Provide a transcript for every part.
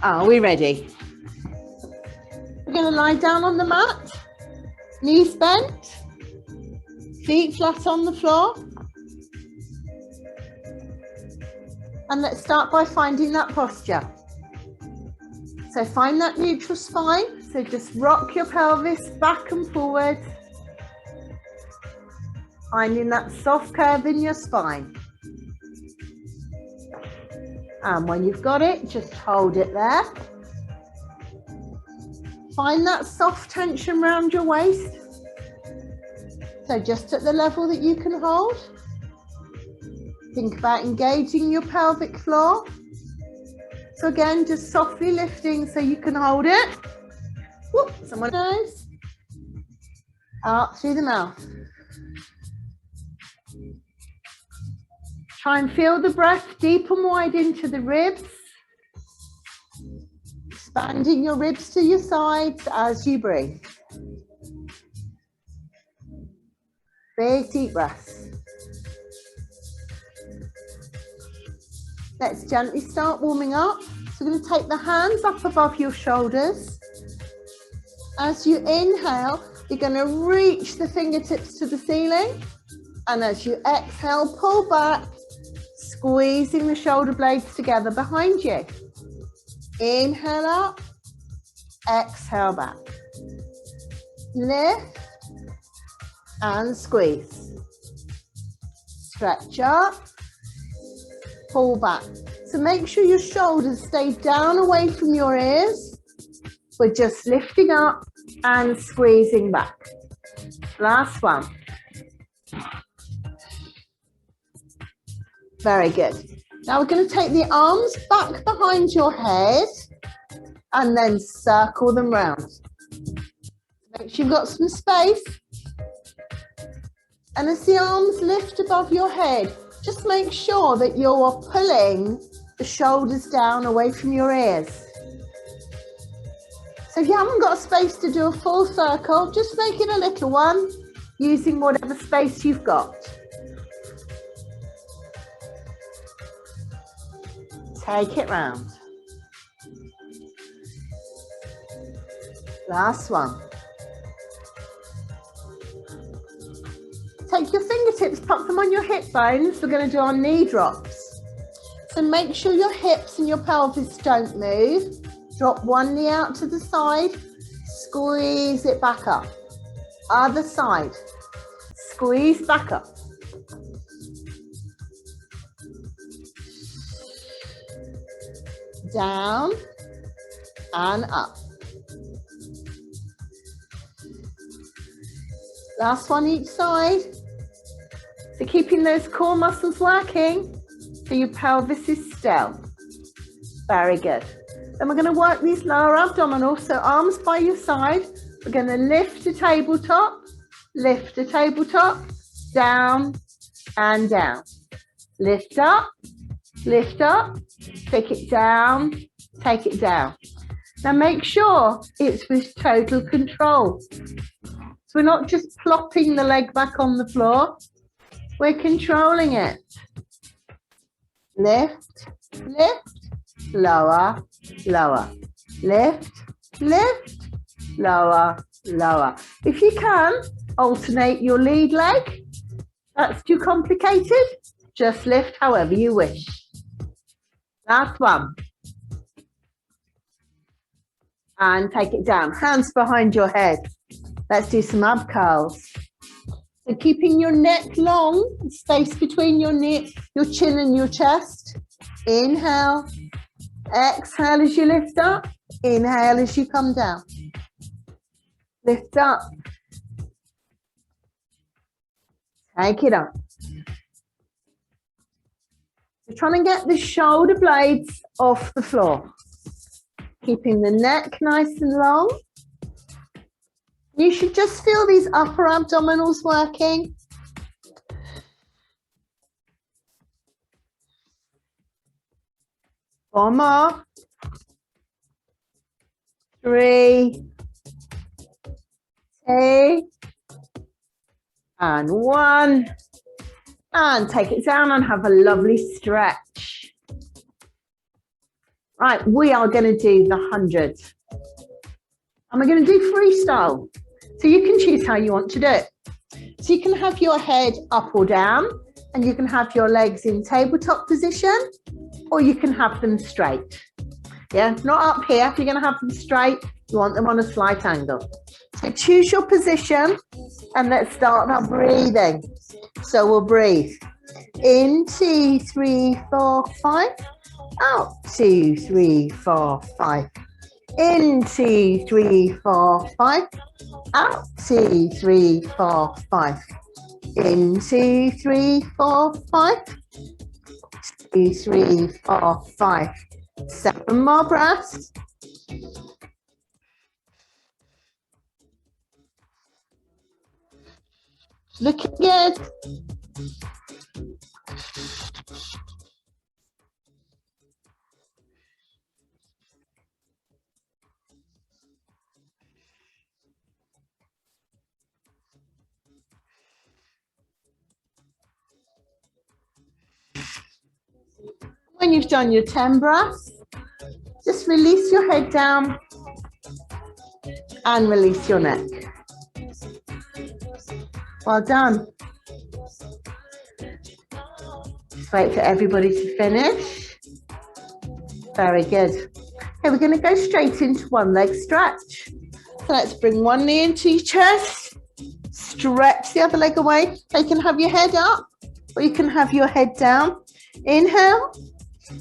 Are we ready? We're going to lie down on the mat, knees bent, feet flat on the floor. And let's start by finding that posture. So find that neutral spine. So just rock your pelvis back and forward. Finding that soft curve in your spine. And when you've got it, just hold it there. Find that soft tension around your waist. So just at the level that you can hold. Think about engaging your pelvic floor. So again, just softly lifting so you can hold it. Whoop, someone knows. Out through the mouth. Try and feel the breath deep and wide into the ribs. Expanding your ribs to your sides as you breathe. Big deep breaths. Let's gently start warming up. So we're going to take the hands up above your shoulders. As you inhale, you're going to reach the fingertips to the ceiling. And as you exhale, pull back, squeezing the shoulder blades together behind you. Inhale up, exhale back. Lift and squeeze. Stretch up. Pull back. So make sure your shoulders stay down away from your ears. We're just lifting up and squeezing back. Last one. Very good. Now we're going to take the arms back behind your head and then circle them round. Make sure you've got some space. And as the arms lift above your head, just make sure that you're pulling the shoulders down away from your ears. So if you haven't got space to do a full circle, just make it a little one, using whatever space you've got. Take it round. Last one. Take your fingertips, pop them on your hip bones. We're going to do our knee drops. So make sure your hips and your pelvis don't move. Drop one knee out to the side. Squeeze it back up. Other side. Squeeze back up. Down and up. Last one each side. So keeping those core muscles working so your pelvis is still. Very good. Then we're going to work these lower abdominals. So arms by your side. We're going to lift a tabletop, down and down. Lift up, take it down, take it down. Now make sure it's with total control. So we're not just plopping the leg back on the floor, we're controlling it. Lift, lift, lower, lower. Lift, lift, lower, lower. If you can, alternate your lead leg. That's too complicated. Just lift however you wish. Last one. And take it down. Hands behind your head. Let's do some ab curls. So keeping your neck long, space between your chin and your chest. Inhale. Exhale as you lift up. Inhale as you come down. Lift up. Take it up. We're trying to get the shoulder blades off the floor. Keeping the neck nice and long. You should just feel these upper abdominals working. One more. 3, 2, and 1. And take it down and have a lovely stretch. Right, we are going to do the 100. And we're going to do freestyle. So you can choose how you want to do it. So you can have your head up or down, and you can have your legs in tabletop position, or you can have them straight. Yeah, not up here. If you're going to have them straight, you want them on a slight angle. So choose your position, and let's start our breathing. So we'll breathe. In, 2, 3, 4, 5. Out, 2, 3, 4, 5. In, 2, 3, 4, 5. Out, 2, 3, 4, 5. In, 2, 3, 4, 5. 2, 3, 4, 5. 7 more breaths. Looking good. When you've done your 10 breaths, just release your head down and release your neck. Well done. Just wait for everybody to finish. Very good. Okay, we're going to go straight into one leg stretch. So let's bring one knee into your chest. Stretch the other leg away. So you can have your head up or you can have your head down. Inhale.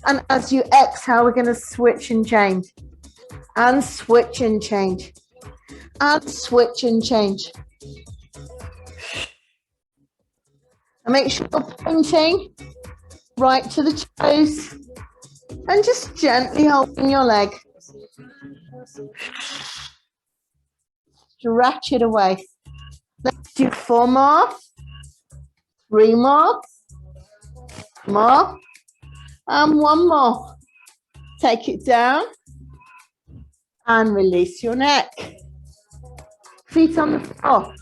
And as you exhale, we're going to switch and change. And switch and change. And switch and change. And make sure you're pointing right to the toes. And just gently holding your leg. Stretch it away. Let's do 4 more. 3 more. More. And 1 more. Take it down. And release your neck. Feet on the floor.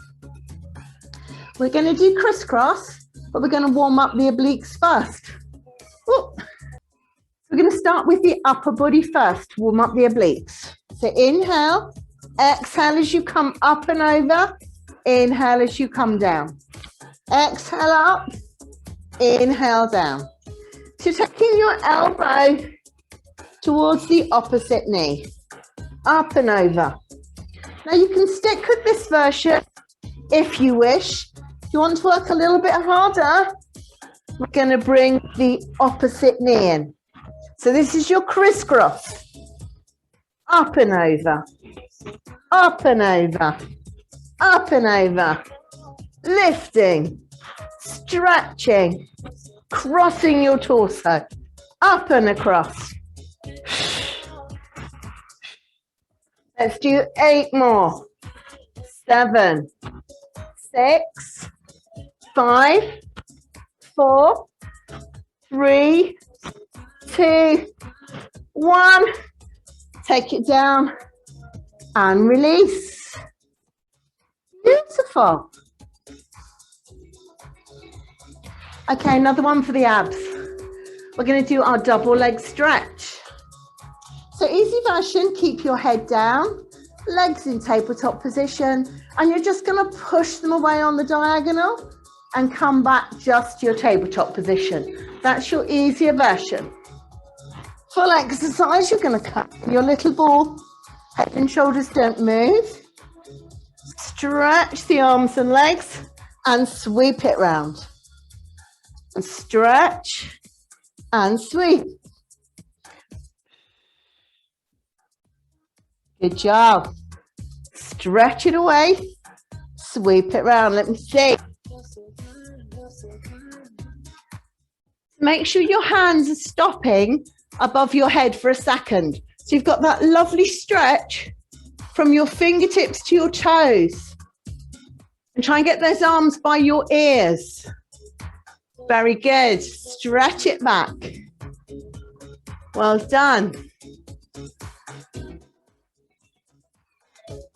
We're going to do crisscross, but we're going to warm up the obliques first. Ooh. We're going to start with the upper body first, warm up the obliques. So inhale, exhale as you come up and over, inhale as you come down. Exhale up, inhale down. So taking your elbow towards the opposite knee, up and over. Now you can stick with this version if you wish. If you want to work a little bit harder, we're going to bring the opposite knee in. So this is your crisscross. Up and over. Up and over. Up and over. Lifting. Stretching. Crossing your torso. Up and across. Let's do 8 more. 7, 6, 5, 4, 3, 2, 1. Take it down and release. Beautiful. Okay, another one for the abs. We're going to do our double leg stretch. So easy version, keep your head down, legs in tabletop position, and you're just going to push them away on the diagonal and come back just to your tabletop position. That's your easier version. Full exercise, you're going to cut your little ball. Head and shoulders don't move. Stretch the arms and legs and sweep it round. And stretch and sweep. Good job. Stretch it away. Sweep it round. Let me see. Make sure your hands are stopping above your head for a second. So you've got that lovely stretch from your fingertips to your toes. And try and get those arms by your ears. Very good. Stretch it back. Well done.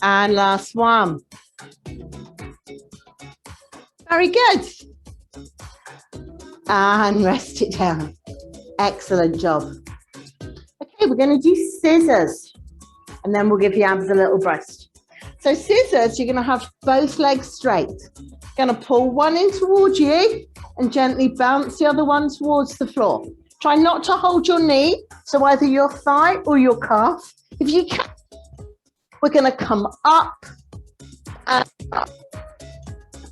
And last one. Very good. And rest it down. Excellent job. Okay, we're going to do scissors, and then we'll give the abs a little rest. So scissors, you're going to have both legs straight. You're going to pull one in towards you and gently bounce the other one towards the floor. Try not to hold your knee, so either your thigh or your calf. If you can, we're going to come up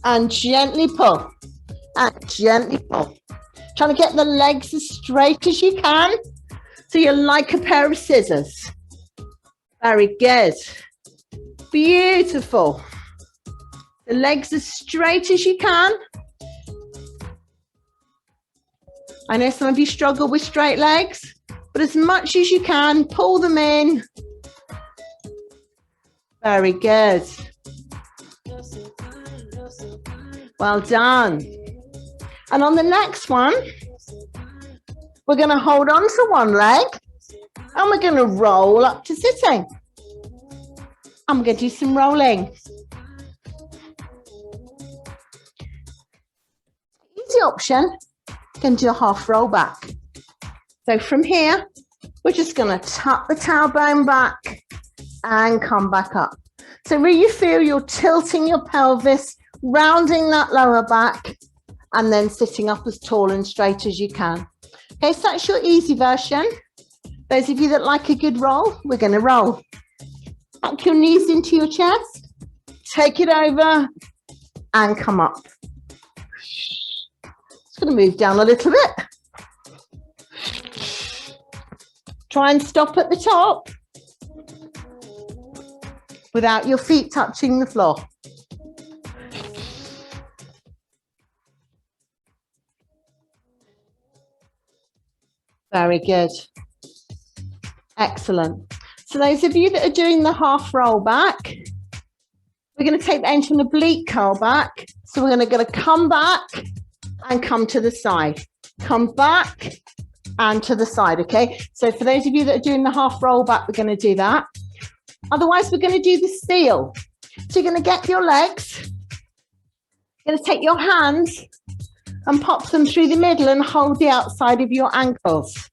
and gently pull and gently pull. Trying to get the legs as straight as you can, so you're like a pair of scissors. Very good. Beautiful. The legs as straight as you can. I know some of you struggle with straight legs, but as much as you can, pull them in. Very good. Well done. And on the next one, we're going to hold on to one leg and we're going to roll up to sitting. I'm going to do some rolling. Easy option, you can do a half roll back. So from here, we're just going to tuck the tailbone back and come back up. So really you feel you're tilting your pelvis, rounding that lower back, and then sitting up as tall and straight as you can. Okay, so that's your easy version. Those of you that like a good roll, we're going to roll. Tuck your knees into your chest, take it over, and come up. Just going to move down a little bit. Try and stop at the top without your feet touching the floor. Very good. Excellent. So those of you that are doing the half roll back, we're going to take the end from the oblique curl back. So we're going to come back and come to the side. Come back and to the side, okay? So for those of you that are doing the half roll back, we're going to do that. Otherwise, we're going to do the seal. So you're going to get your legs, you're going to take your hands and pop them through the middle and hold the outside of your ankles.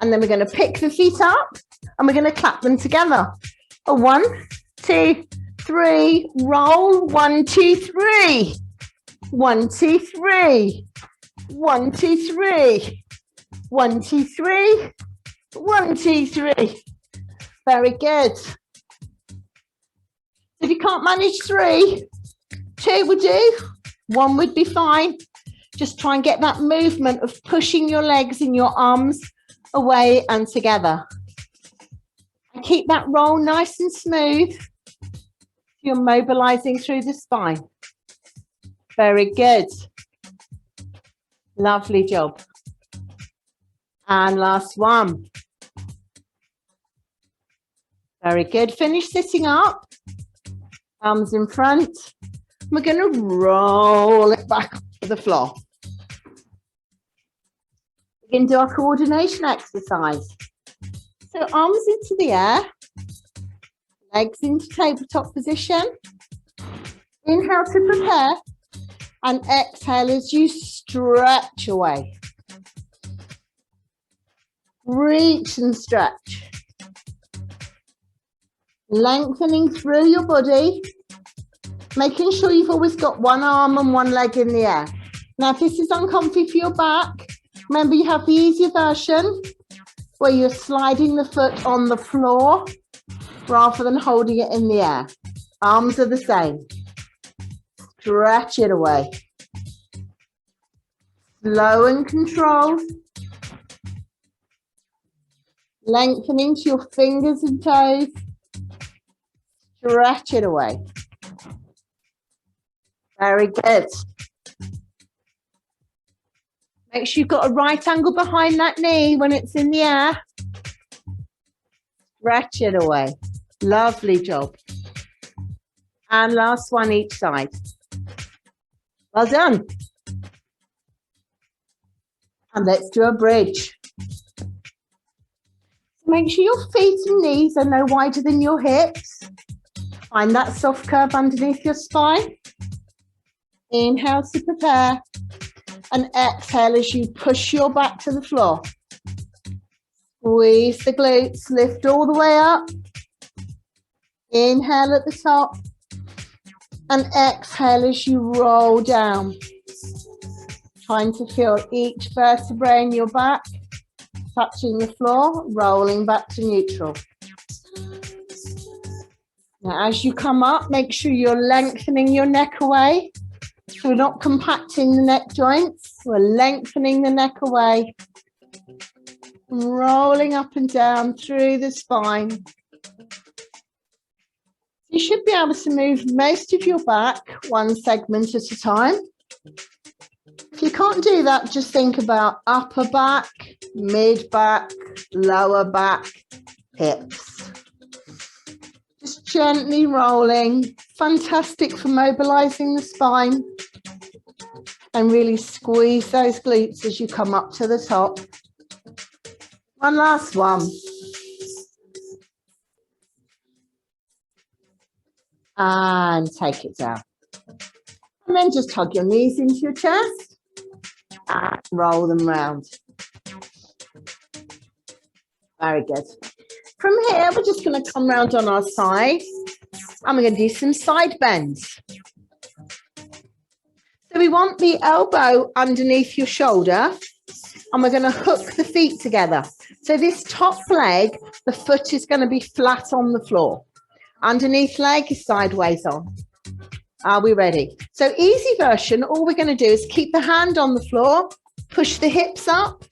And then we're going to pick the feet up and we're going to clap them together. A 1, 2, 3, roll. 1, 2, 3. 1, 2, 3. 1, 2, 3. 1, 2, 3. 1, 2, 3. Very good. If you can't manage 3, 2 would do. 1 would be fine. Just try and get that movement of pushing your legs and your arms away and together. And keep that roll nice and smooth. You're mobilizing through the spine. Very good. Lovely job. And last one. Very good. Finish sitting up. Arms in front. We're going to roll it back to the floor. We can do our coordination exercise. So arms into the air, legs into tabletop position. Inhale to prepare and exhale as you stretch away. Reach and stretch. Lengthening through your body, making sure you've always got one arm and one leg in the air. Now, if this is uncomfy for your back, remember you have the easier version where you're sliding the foot on the floor rather than holding it in the air. Arms are the same. Stretch it away. Slow and controlled. Lengthening to your fingers and toes. Stretch it away. Very good. Make sure you've got a right angle behind that knee when it's in the air. Stretch it away. Lovely job. And last one each side. Well done. And let's do a bridge. Make sure your feet and knees are no wider than your hips. Find that soft curve underneath your spine. Inhale to prepare. And exhale as you push your back to the floor. Squeeze the glutes, lift all the way up. Inhale at the top. And exhale as you roll down. Trying to feel each vertebrae in your back touching the floor, rolling back to neutral. Now, as you come up, make sure you're lengthening your neck away. So we're not compacting the neck joints, we're lengthening the neck away. Rolling up and down through the spine. You should be able to move most of your back one segment at a time. If you can't do that, just think about upper back, mid back, lower back, hips. Just gently rolling. Fantastic for mobilizing the spine. And really squeeze those glutes as you come up to the top. One last one. And take it down. And then just hug your knees into your chest and roll them round. Very good. From here, we're just going to come round on our side and we're going to do some side bends. So we want the elbow underneath your shoulder and we're going to hook the feet together. So this top leg, the foot is going to be flat on the floor. Underneath leg is sideways on. Are we ready? So easy version, all we're going to do is keep the hand on the floor, push the hips up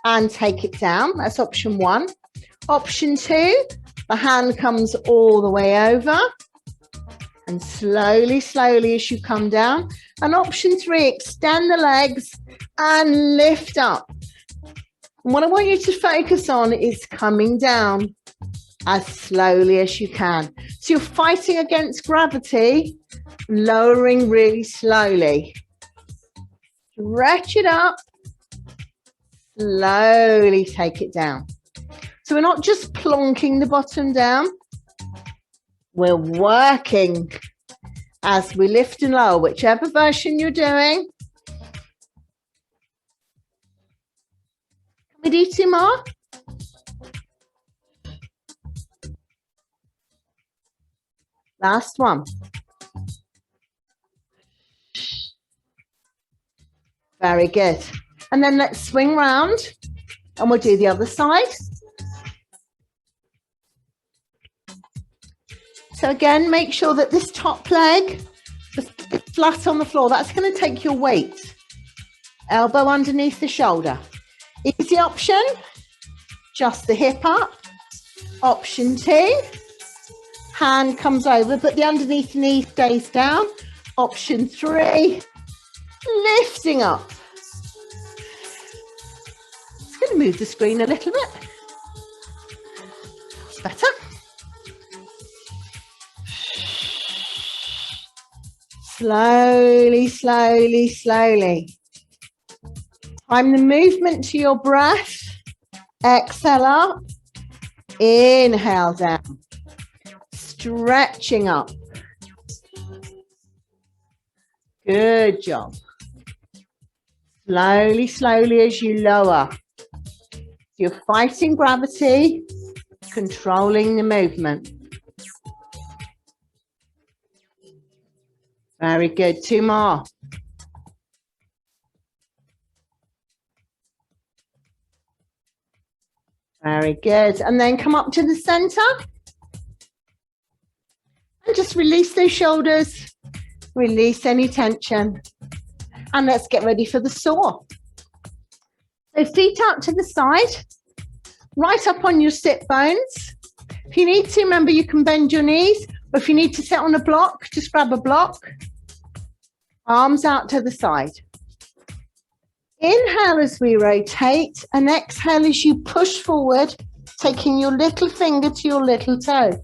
and take it down. That's option one. Option two, the hand comes all the way over and slowly, slowly as you come down. And option three, extend the legs and lift up. And what I want you to focus on is coming down as slowly as you can. So you're fighting against gravity, lowering really slowly. Stretch it up, slowly take it down. So we're not just plonking the bottom down, we're working as we lift and lower, whichever version you're doing. Can we do two more? Last one. Very good. And then let's swing round and we'll do the other side. So again, make sure that this top leg is flat on the floor. That's going to take your weight. Elbow underneath the shoulder. Easy option, just the hip up. Option two, hand comes over, but the underneath knee stays down. Option three, lifting up. It's going to move the screen a little bit. Better. Slowly, slowly, slowly. Time the movement to your breath. Exhale up. Inhale down. Stretching up. Good job. Slowly, slowly as you lower. You're fighting gravity, controlling the movement. Very good. Two more. Very good. And then come up to the center. And just release those shoulders. Release any tension. And let's get ready for the saw. So feet out to the side. Right up on your sit bones. If you need to, remember you can bend your knees. Or if you need to sit on a block, just grab a block. Arms out to the side. Inhale as we rotate and exhale as you push forward, taking your little finger to your little toe.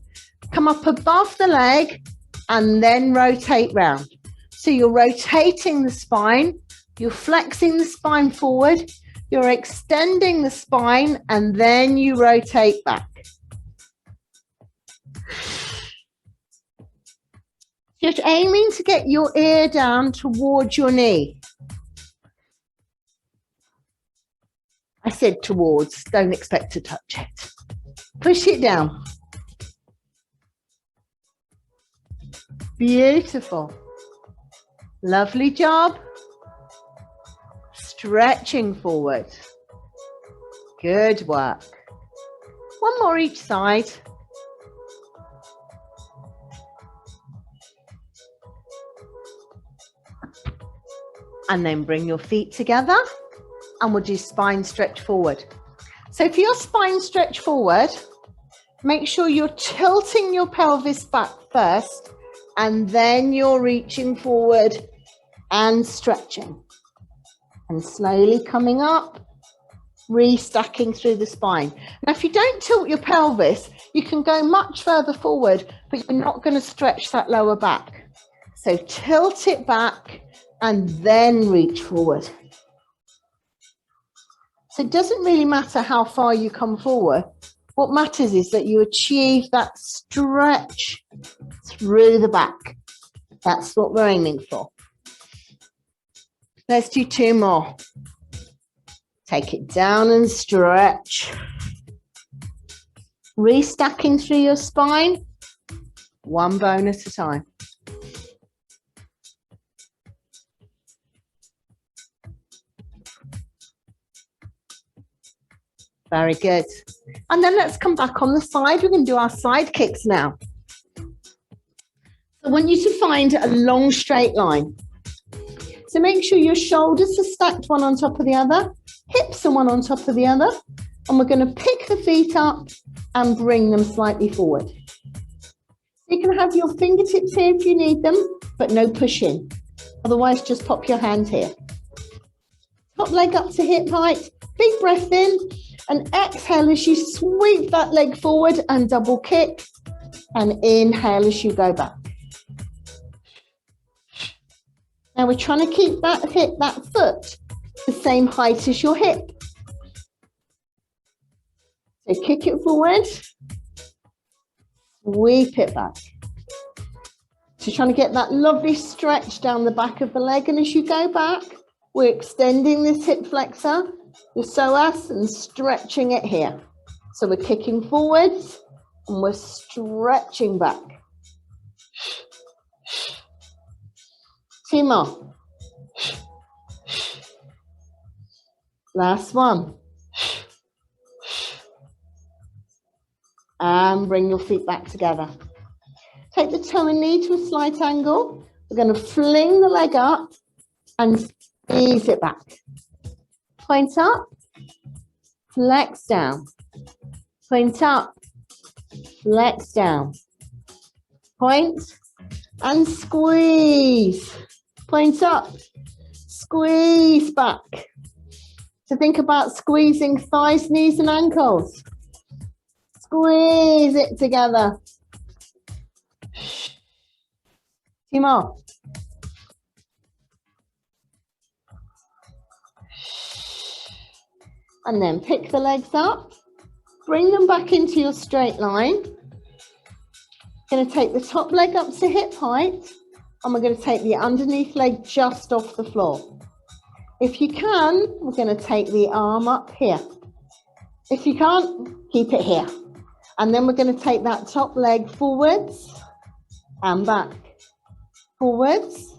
Come up above the leg and then rotate round. So you're rotating the spine, you're flexing the spine forward, you're extending the spine and then you rotate back. You're aiming to get your ear down towards your knee. I said towards, don't expect to touch it. Push it down. Beautiful. Lovely job. Stretching forward. Good work. One more each side. And then bring your feet together and we'll do spine stretch forward. So for your spine stretch forward, make sure you're tilting your pelvis back first and then you're reaching forward and stretching. And slowly coming up, restacking through the spine. Now, if you don't tilt your pelvis, you can go much further forward, but you're not going to stretch that lower back. So tilt it back and then reach forward. So it doesn't really matter how far you come forward. What matters is that you achieve that stretch through the back. That's what we're aiming for. Let's do 2 more. Take it down and stretch. Restacking through your spine, one bone at a time. Very good. And then let's come back on the side. We're going to do our side kicks now. I want you to find a long straight line. So make sure your shoulders are stacked one on top of the other, hips are one on top of the other, and we're going to pick the feet up and bring them slightly forward. You can have your fingertips here if you need them, but no pushing. Otherwise, just pop your hand here. Top leg up to hip height, big breath in, and exhale as you sweep that leg forward and double kick, and inhale as you go back. Now we're trying to keep that foot the same height as your hip. So kick it forward, sweep it back. So trying to get that lovely stretch down the back of the leg, and as you go back, we're extending this hip flexor, your psoas, and stretching it here. So we're kicking forwards and we're stretching back. 2 more. Last one. And bring your feet back together. Take the toe and knee to a slight angle. We're going to fling the leg up and ease it back. Point up, flex down. Point up, flex down. Point and squeeze. Point up, squeeze back. So think about squeezing thighs, knees and ankles. Squeeze it together. 2 more. And then pick the legs up, bring them back into your straight line. Going to take the top leg up to hip height, and we're going to take the underneath leg just off the floor. If you can, we're going to take the arm up here. If you can't, keep it here. And then we're going to take that top leg forwards and back, forwards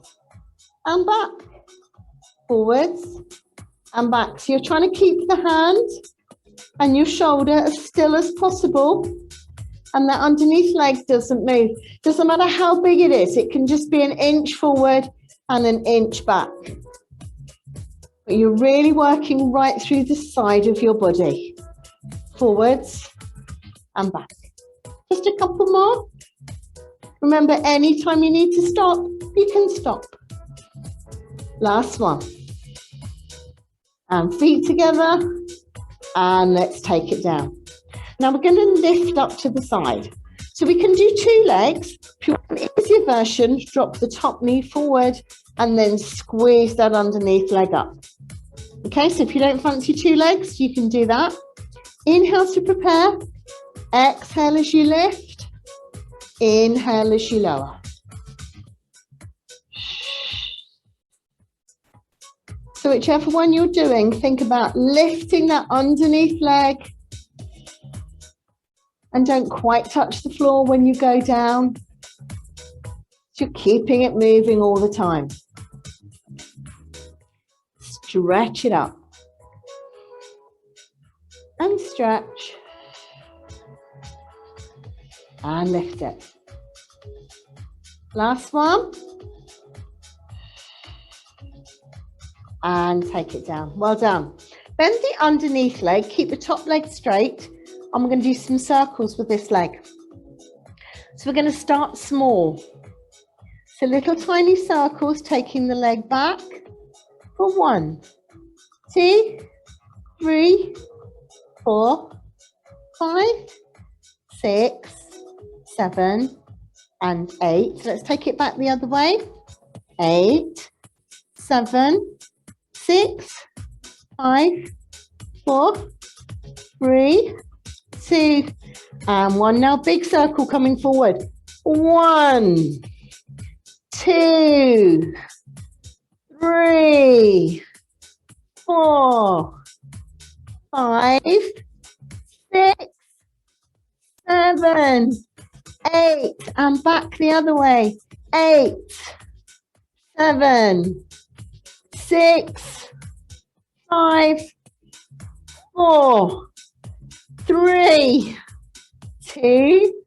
and back, forwards and back. So you're trying to keep the hand and your shoulder as still as possible, and that underneath leg doesn't move. Doesn't matter how big it is, it can just be an inch forward and an inch back. But you're really working right through the side of your body. Forwards and back. Just a couple more. Remember, anytime you need to stop, you can stop. Last one. And feet together, and let's take it down. Now we're going to lift up to the side. So we can do 2 legs. If you want an easier version, drop the top knee forward and then squeeze that underneath leg up. Okay, so if you don't fancy 2 legs, you can do that. Inhale to prepare. Exhale as you lift. Inhale as you lower. So whichever one you're doing, think about lifting that underneath leg and don't quite touch the floor when you go down. So you're keeping it moving all the time. Stretch it up and stretch and lift it. Last one. And take it down. Well done. Bend the underneath leg, keep the top leg straight. And we're going to do some circles with this leg. So we're going to start small. So little tiny circles, taking the leg back for 1, 2, 3, 4, 5, 6, 7, and 8. So let's take it back the other way. 8, 7, 6, 5, 4, 3, 2, and 1. Now big circle coming forward. 1, 2, 3, 4, 5, 6, 7, 8, and back the other way. 8, 7, 6, 5, 4, 3, 2,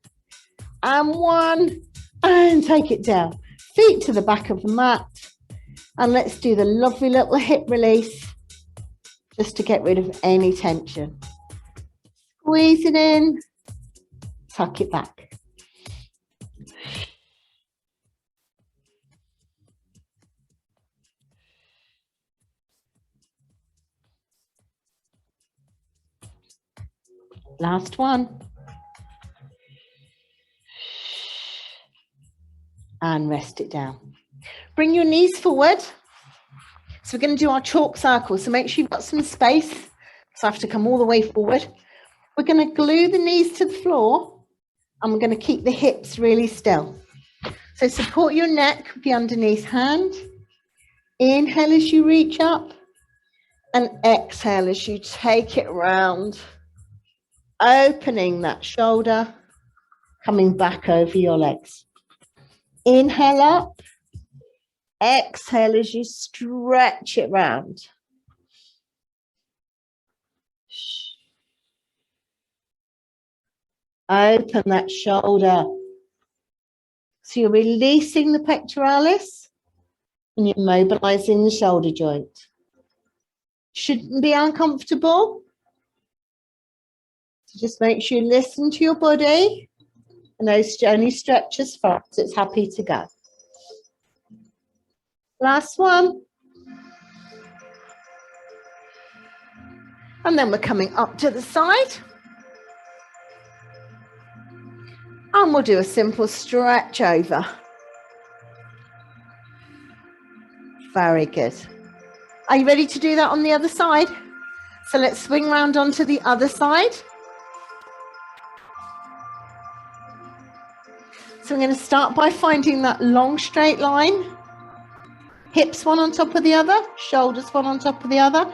and 1, and take it down. Feet to the back of the mat, and let's do the lovely little hip release just to get rid of any tension. Squeeze it in, tuck it back. Last one. And rest it down. Bring your knees forward. So we're going to do our chalk circle. So make sure you've got some space. So I have to come all the way forward. We're going to glue the knees to the floor and we're going to keep the hips really still. So support your neck with the underneath hand. Inhale as you reach up and exhale as you take it round. Opening that shoulder, coming back over your legs. Inhale up, exhale as you stretch it round. Open that shoulder. So you're releasing the pectoralis and you're mobilizing the shoulder joint. Shouldn't be uncomfortable. So just make sure you listen to your body and those only stretch as far as it's happy to go. Last one. And then we're coming up to the side. And we'll do a simple stretch over. Very good. Are you ready to do that on the other side? So let's swing round onto the other side. So I'm going to start by finding that long straight line. Hips one on top of the other, shoulders one on top of the other.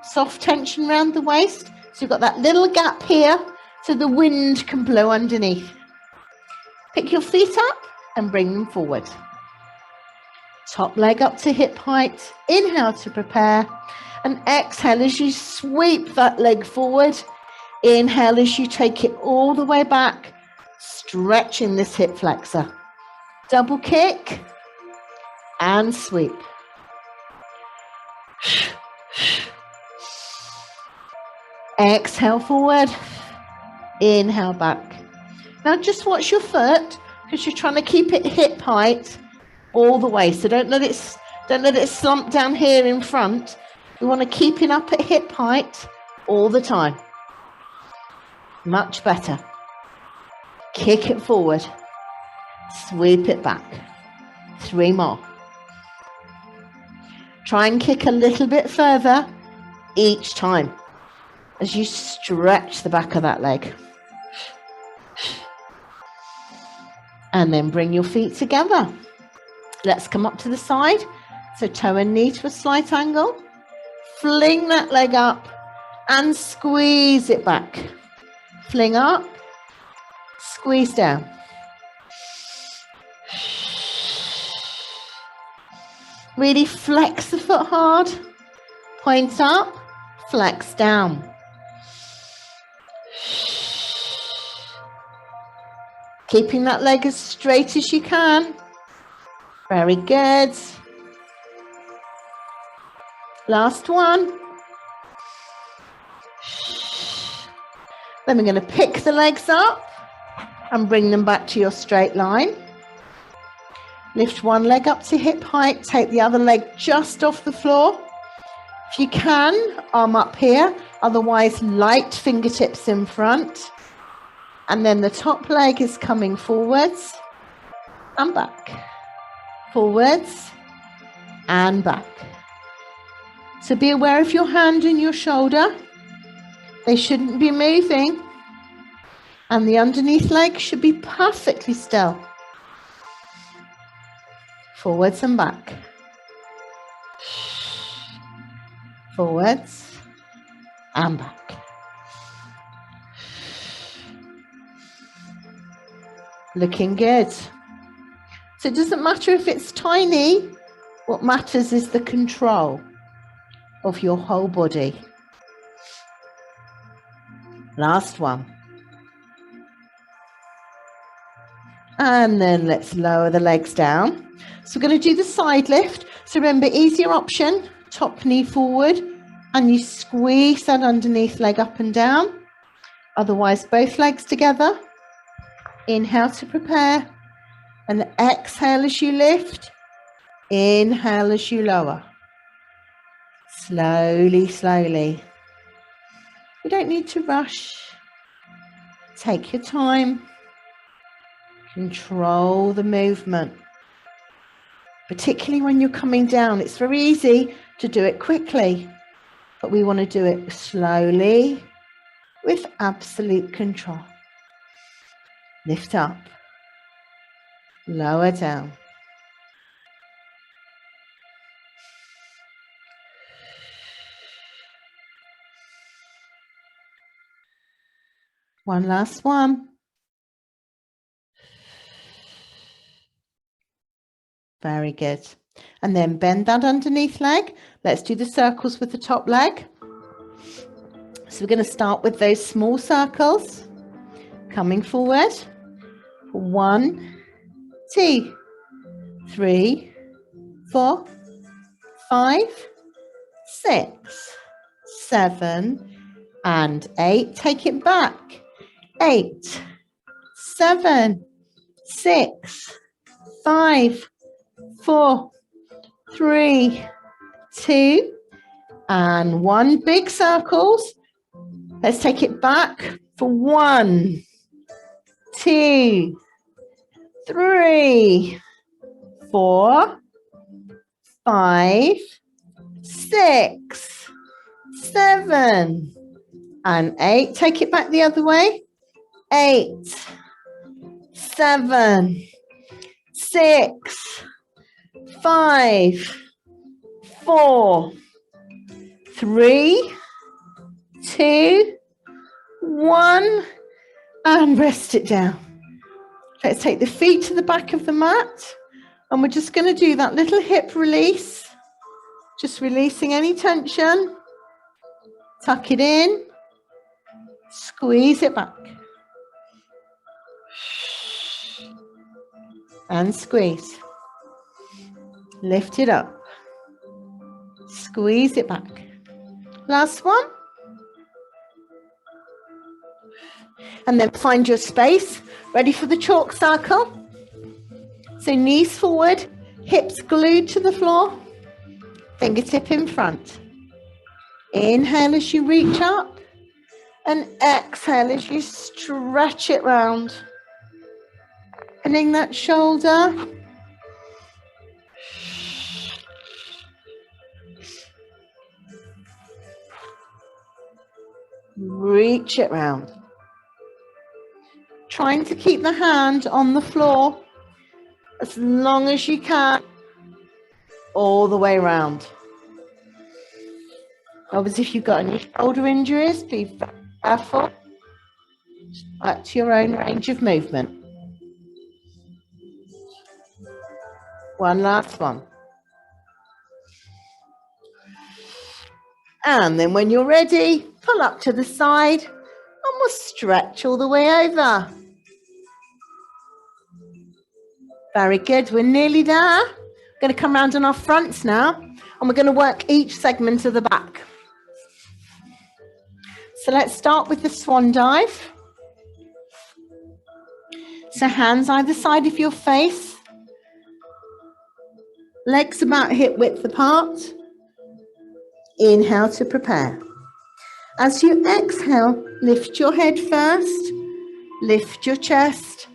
Soft tension around the waist. So you've got that little gap here so the wind can blow underneath. Pick your feet up and bring them forward. Top leg up to hip height. Inhale to prepare. And exhale as you sweep that leg forward. Inhale as you take it all the way back. Stretching this hip flexor. Double kick and sweep. Exhale forward. Inhale back. Now just watch your foot because you're trying to keep it hip height all the way. So don't let it slump down here in front. We want to keep it up at hip height all the time. Much better. Kick it forward. Sweep it back. 3 more. Try and kick a little bit further each time as you stretch the back of that leg. And then bring your feet together. Let's come up to the side. So toe and knee to a slight angle. Fling that leg up and squeeze it back. Fling up, squeeze down. Really flex the foot hard. Point up, flex down. Keeping that leg as straight as you can. Very good. Last one. Then we're going to pick the legs up and bring them back to your straight line. Lift one leg up to hip height. Take the other leg just off the floor. If you can, arm up here. Otherwise, light fingertips in front. And then the top leg is coming forwards and back. Forwards and back. So be aware of your hand and your shoulder. They shouldn't be moving. And the underneath leg should be perfectly still. Forwards and back. Forwards and back. Looking good. So it doesn't matter if it's tiny. What matters is the control of your whole body. Last one. And then let's lower the legs down. So we're going to do the side lift. So remember, easier option, top knee forward, and you squeeze that underneath leg up and down. Otherwise, both legs together. Inhale to prepare, and exhale as you lift. Inhale as you lower. Slowly, slowly. You don't need to rush. Take your time. Control the movement. Particularly when you're coming down, it's very easy to do it quickly, but we want to do it slowly with absolute control. Lift up, lower down. One last one. Very good. And then bend that underneath leg. Let's do the circles with the top leg. So we're going to start with those small circles. Coming forward. 1, 2, 3, 4, 5, 6, 7, and 8. Take it back. 8, 7, 6, 5, 4, 3, 2, and 1. Big circles. Let's take it back for 1, 2, 3, 4, 5, 6, 7, and 8. Take it back the other way. 8, 7, 6, 5, 4, 3, 2, 1, and rest it down. Let's take the feet to the back of the mat, and we're just going to do that little hip release, just releasing any tension. Tuck it in, squeeze it back, and squeeze. Lift it up, squeeze it back. Last one. And then find your space. Ready for the chalk circle? So knees forward, hips glued to the floor, fingertip in front. Inhale as you reach up, and exhale as you stretch it round. Opening that shoulder. Reach it round. Trying to keep the hand on the floor as long as you can, all the way around. Obviously, if you've got any shoulder injuries, be careful. Back to your own range of movement. One last one. And then when you're ready, pull up to the side and we'll stretch all the way over. Very good. We're nearly there. We're going to come round on our fronts now and we're going to work each segment of the back. So let's start with the swan dive. So hands either side of your face. Legs about hip width apart. Inhale to prepare. As you exhale, lift your head first, lift your chest,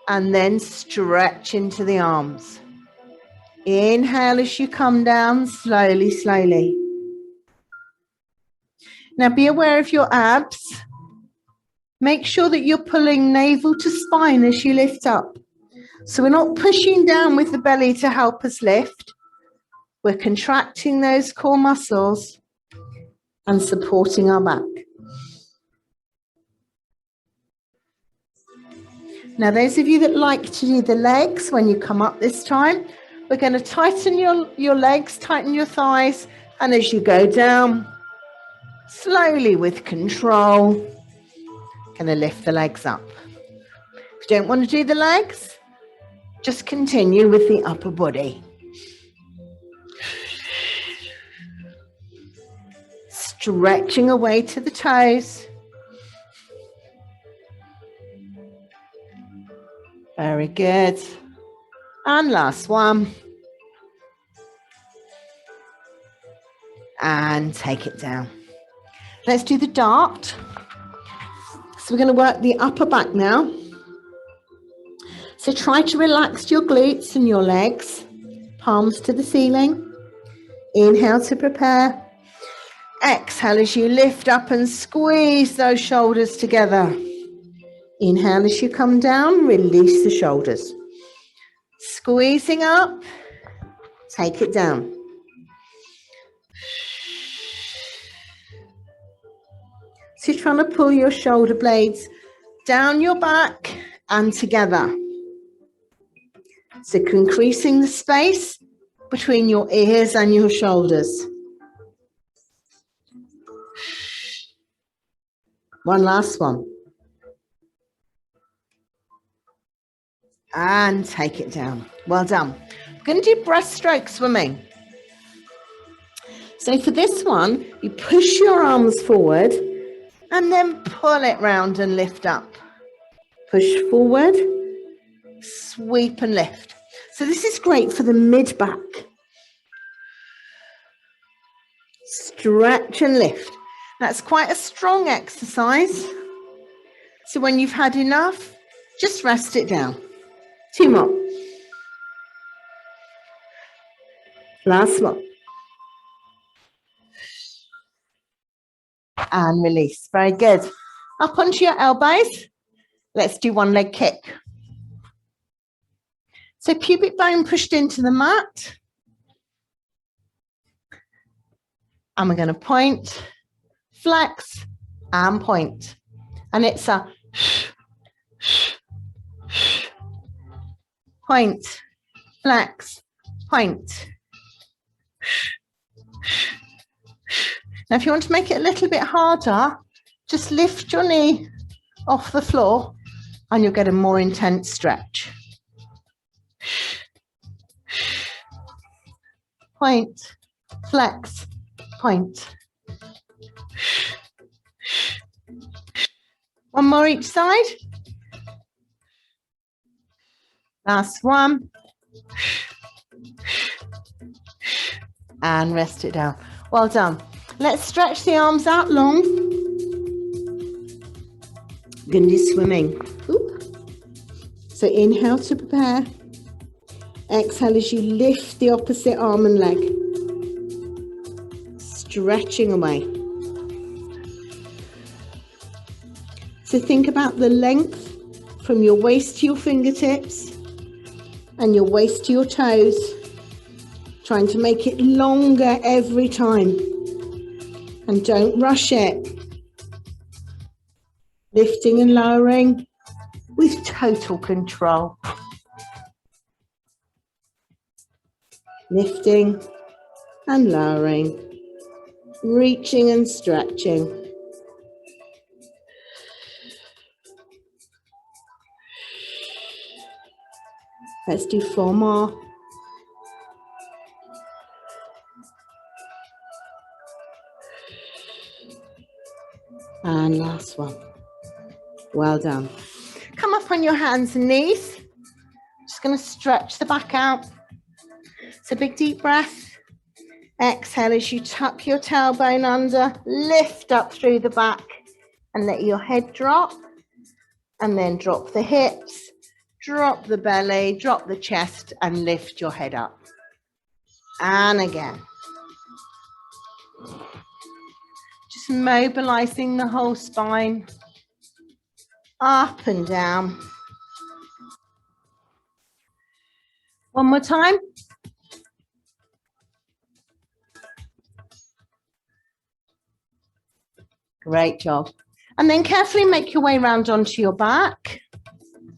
and then stretch into the arms. Inhale as you come down, slowly, slowly. Now be aware of your abs. Make sure that you're pulling navel to spine as you lift up. So we're not pushing down with the belly to help us lift. We're contracting those core muscles and supporting our back. Now, those of you that like to do the legs when you come up this time, we're going to tighten your legs, tighten your thighs, and as you go down, slowly with control, going to lift the legs up. If you don't want to do the legs, just continue with the upper body. Stretching away to the toes. Very good. And last one. And take it down. Let's do the dart. So we're going to work the upper back now. So try to relax your glutes and your legs. Palms to the ceiling. Inhale to prepare. Exhale as you lift up and squeeze those shoulders together. Inhale as you come down, release the shoulders. Squeezing up, take it down. So you're trying to pull your shoulder blades down your back and together. So increasing the space between your ears and your shoulders. One last one. And take it down. Well done. We're going to do breaststroke swimming. So for this one, you push your arms forward and then pull it round and lift up. Push forward, sweep and lift. So this is great for the mid-back. Stretch and lift. That's quite a strong exercise. So when you've had enough, just rest it down. 2 more. Last one. And release. Very good. Up onto your elbows. Let's do one leg kick. So pubic bone pushed into the mat. And we're going to point, flex, and point. And it's a point, flex, point. Now, if you want to make it a little bit harder, just lift your knee off the floor and you'll get a more intense stretch. Point, flex, point. One more each side. Last one. And rest it down. Well done. Let's stretch the arms out long. We're going to do swimming. Oop. So inhale to prepare. Exhale as you lift the opposite arm and leg. Stretching away. So think about the length from your waist to your fingertips and your waist to your toes. Trying to make it longer every time. And don't rush it. Lifting and lowering with total control. Lifting and lowering. Reaching and stretching. Let's do 4 more. And last one. Well done. Come up on your hands and knees. Just going to stretch the back out. So big deep breath. Exhale as you tuck your tailbone under, lift up through the back and let your head drop. And then drop the hips, drop the belly, drop the chest and lift your head up. And again. Just mobilizing the whole spine. Up and down. One more time. Great job. And then carefully make your way round onto your back.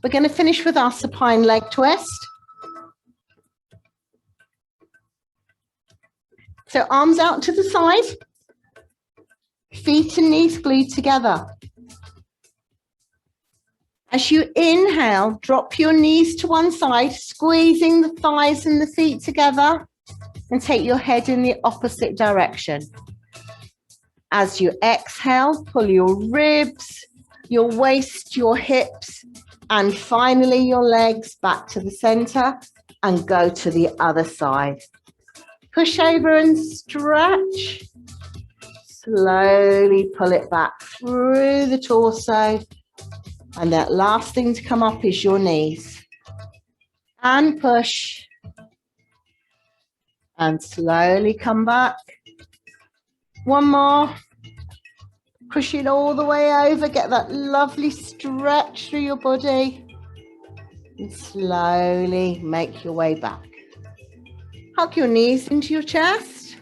We're going to finish with our supine leg twist. So arms out to the side. Feet and knees glued together. As you inhale, drop your knees to one side, squeezing the thighs and the feet together, and take your head in the opposite direction. As you exhale, pull your ribs, your waist, your hips, and finally your legs back to the center and go to the other side. Push over and stretch. Slowly pull it back through the torso. And that last thing to come up is your knees. And push. And slowly come back. One more. Push it all the way over. Get that lovely stretch through your body. And slowly make your way back. Hug your knees into your chest.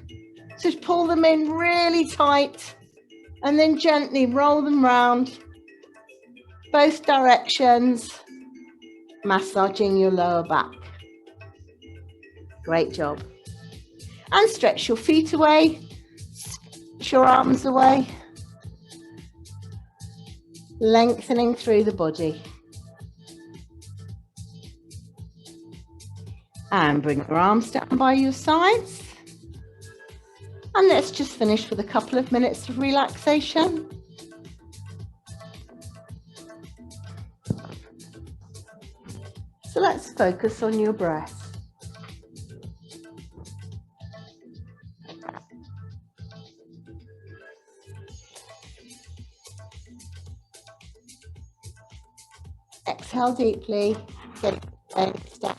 Just pull them in really tight. And then gently roll them round. Both directions. Massaging your lower back. Great job. And stretch your feet away. Stretch your arms away. Lengthening through the body. And bring your arms down by your sides. And let's just finish with a couple of minutes of relaxation. So let's focus on your breath. Exhale deeply, get it down.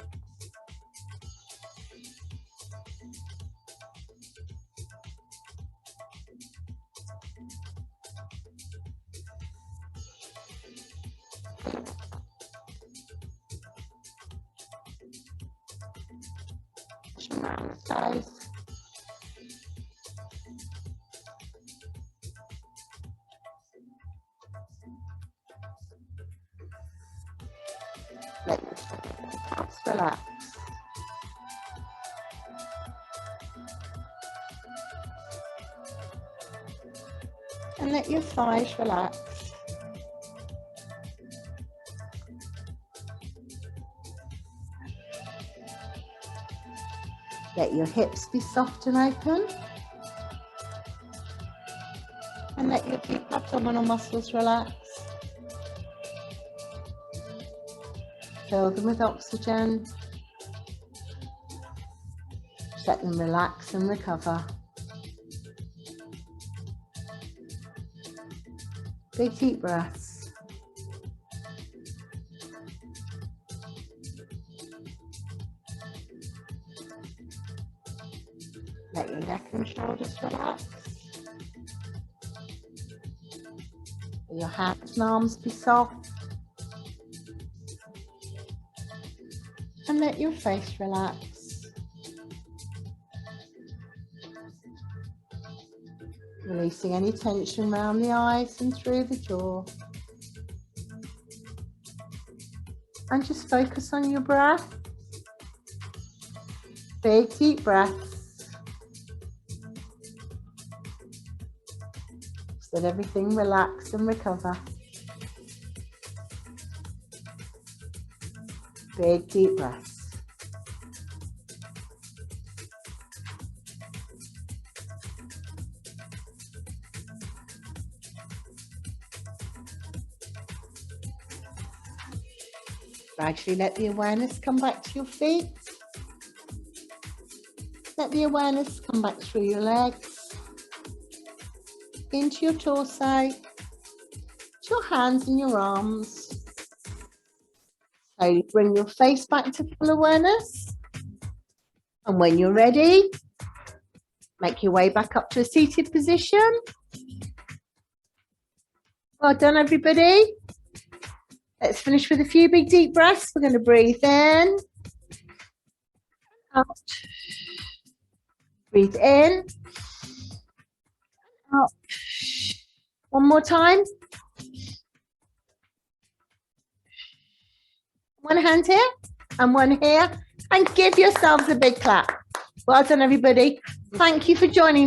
Let your hands relax. And let your thighs relax. Let your hips be soft and open. And let your deep abdominal muscles relax. Fill them with oxygen. Let them relax and recover. Big deep breaths. Let your neck and shoulders relax. Let your hands and arms be soft. And let your face relax. Releasing any tension around the eyes and through the jaw. And just focus on your breath. Big deep breaths. Just let everything relax and recover. Big deep breaths. Gradually let the awareness come back to your feet. Let the awareness come back through your legs, into your torso, to your hands and your arms. Slowly bring your face back to full awareness. And when you're ready, make your way back up to a seated position. Well done, everybody. Let's finish with a few big deep breaths. We're going to breathe in, out, breathe in, out. One more time. One hand here and one here, and give yourselves a big clap. Well done, everybody. Thank you for joining.